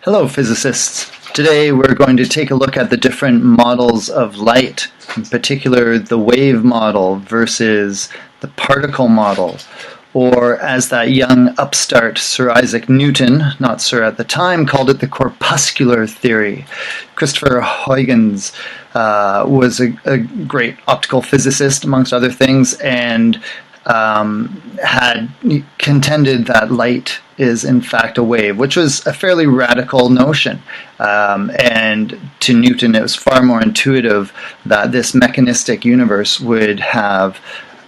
Hello, physicists. Today we're going to take a look at the different models of light, in particular the wave model versus the particle model, or as that young upstart Sir Isaac Newton, not Sir at the time, called it the corpuscular theory. Christopher Huygens was a great optical physicist, amongst other things, and had contended that light is in fact a wave, which was a fairly radical notion. And to Newton, it was far more intuitive that this mechanistic universe would have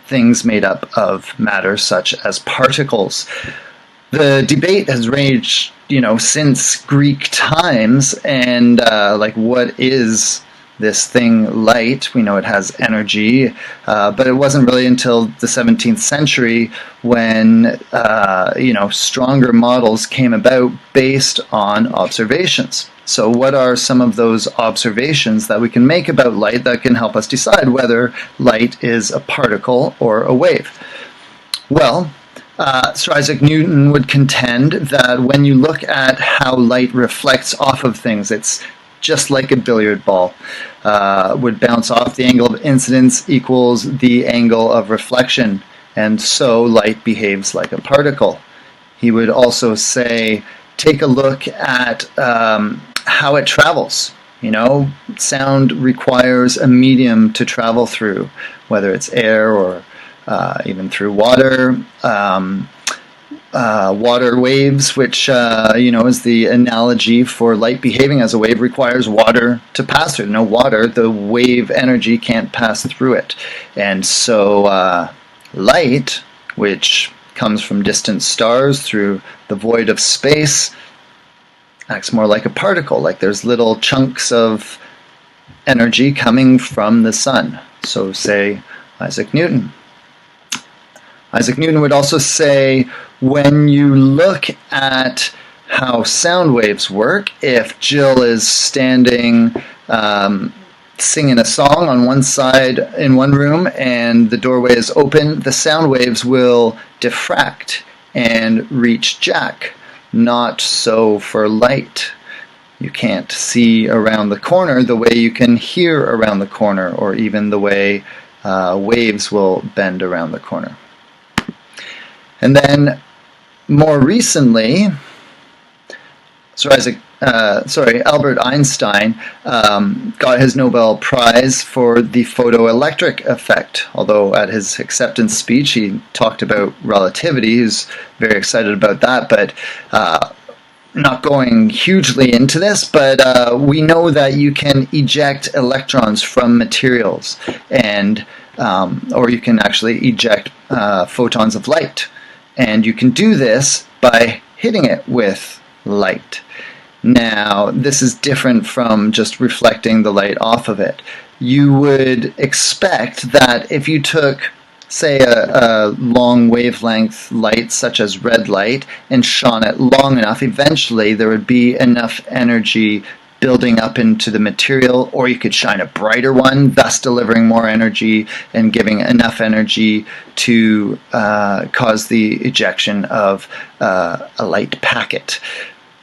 things made up of matter such as particles. The debate has raged, since Greek times, and what is this thing light? We know it has energy, but it wasn't really until the 17th century when stronger models came about based on observations. So what are some of those observations that we can make about light that can help us decide whether light is a particle or a wave? Well, Sir Isaac Newton would contend that when you look at how light reflects off of things, it's just like a billiard ball, would bounce off. The angle of incidence equals the angle of reflection, and so light behaves like a particle. He would also say, take a look at how it travels. Sound requires a medium to travel through, whether it's air or even through water. Water waves, which is the analogy for light behaving as a wave, requires water to pass through. No water, the wave energy can't pass through it. And so light, which comes from distant stars through the void of space, acts more like a particle, like there's little chunks of energy coming from the sun. So say Isaac Newton. Isaac Newton would also say, when you look at how sound waves work, if Jill is standing singing a song on one side in one room and the doorway is open, the sound waves will diffract and reach Jack. Not so for light. You can't see around the corner the way you can hear around the corner, or even the way waves will bend around the corner. And then, more recently, Albert Einstein got his Nobel Prize for the photoelectric effect. Although at his acceptance speech he talked about relativity, he's very excited about that, but not going hugely into this, but we know that you can eject electrons from materials, and or you can actually eject photons of light. And you can do this by hitting it with light. Now, this is different from just reflecting the light off of it. You would expect that if you took, say, a long wavelength light, such as red light, and shone it long enough, eventually there would be enough energy building up into the material, or you could shine a brighter one, thus delivering more energy and giving enough energy to cause the ejection of a light packet.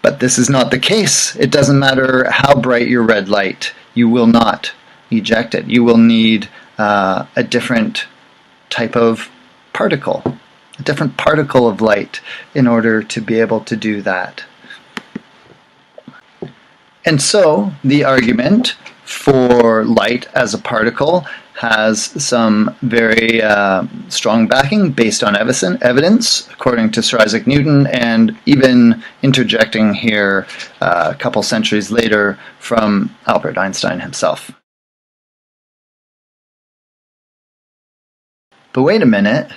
But this is not the case. It doesn't matter how bright your red light, you will not eject it. You will need a different type of particle, a different particle of light in order to be able to do that. And so the argument for light as a particle has some very strong backing based on evidence, according to Sir Isaac Newton, and even interjecting here a couple centuries later from Albert Einstein himself. But wait a minute.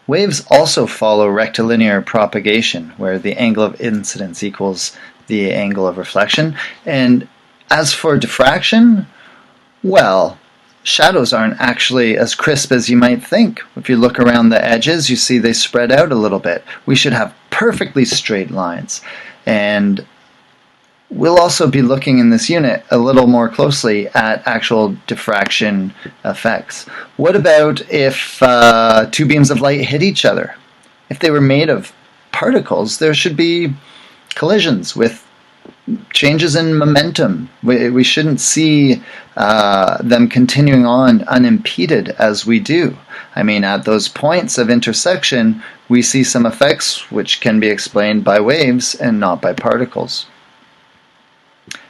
Waves also follow rectilinear propagation, where the angle of incidence equals the angle of reflection. And as for diffraction, well, shadows aren't actually as crisp as you might think. If you look around the edges, you see they spread out a little bit. We should have perfectly straight lines. And we'll also be looking in this unit a little more closely at actual diffraction effects. What about if two beams of light hit each other? If they were made of particles, there should be collisions with changes in momentum. We shouldn't see them continuing on unimpeded as we do. I mean, at those points of intersection, we see some effects which can be explained by waves and not by particles.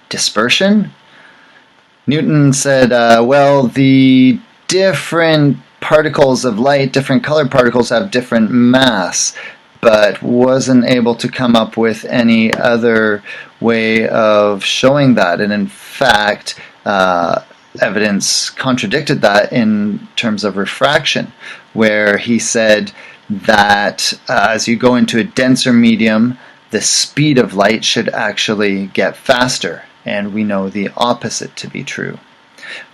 Dispersion? Newton said, well, the different particles of light, different colored particles, have different mass, but wasn't able to come up with any other way of showing that. And in fact, evidence contradicted that in terms of refraction, where he said that as you go into a denser medium, the speed of light should actually get faster, and we know the opposite to be true.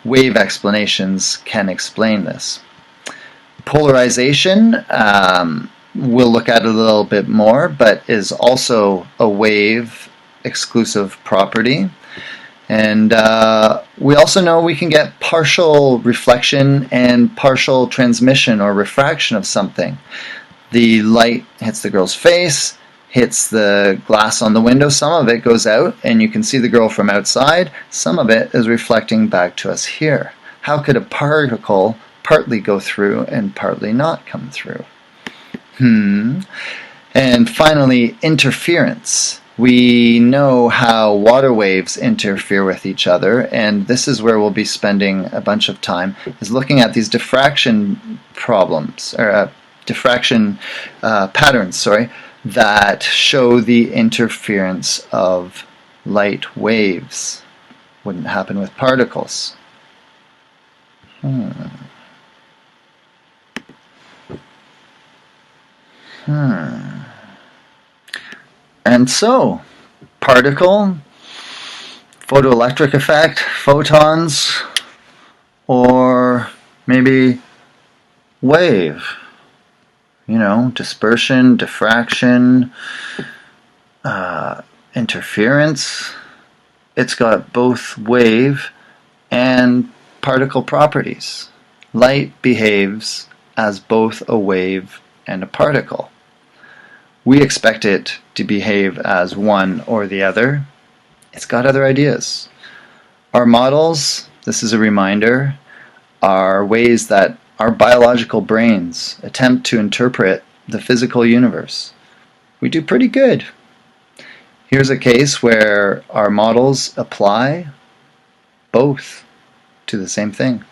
Wave explanations can explain this. Polarization, we'll look at it a little bit more, but is also a wave exclusive property. And we also know we can get partial reflection and partial transmission or refraction of something. The light hits the girl's face, hits the glass on the window, some of it goes out and you can see the girl from outside, some of it is reflecting back to us here. How could a particle partly go through and partly not come through? And finally, interference. We know how water waves interfere with each other, and this is where we'll be spending a bunch of time, is looking at these diffraction problems, or diffraction patterns, that show the interference of light waves. Wouldn't happen with particles. And so, particle, photoelectric effect, photons, or maybe wave. You know, dispersion, diffraction, interference. It's got both wave and particle properties. Light behaves as both a wave and a particle. We expect it to behave as one or the other. It's got other ideas. Our models, this is a reminder, are ways that our biological brains attempt to interpret the physical universe. We do pretty good. Here's a case where our models apply both to the same thing.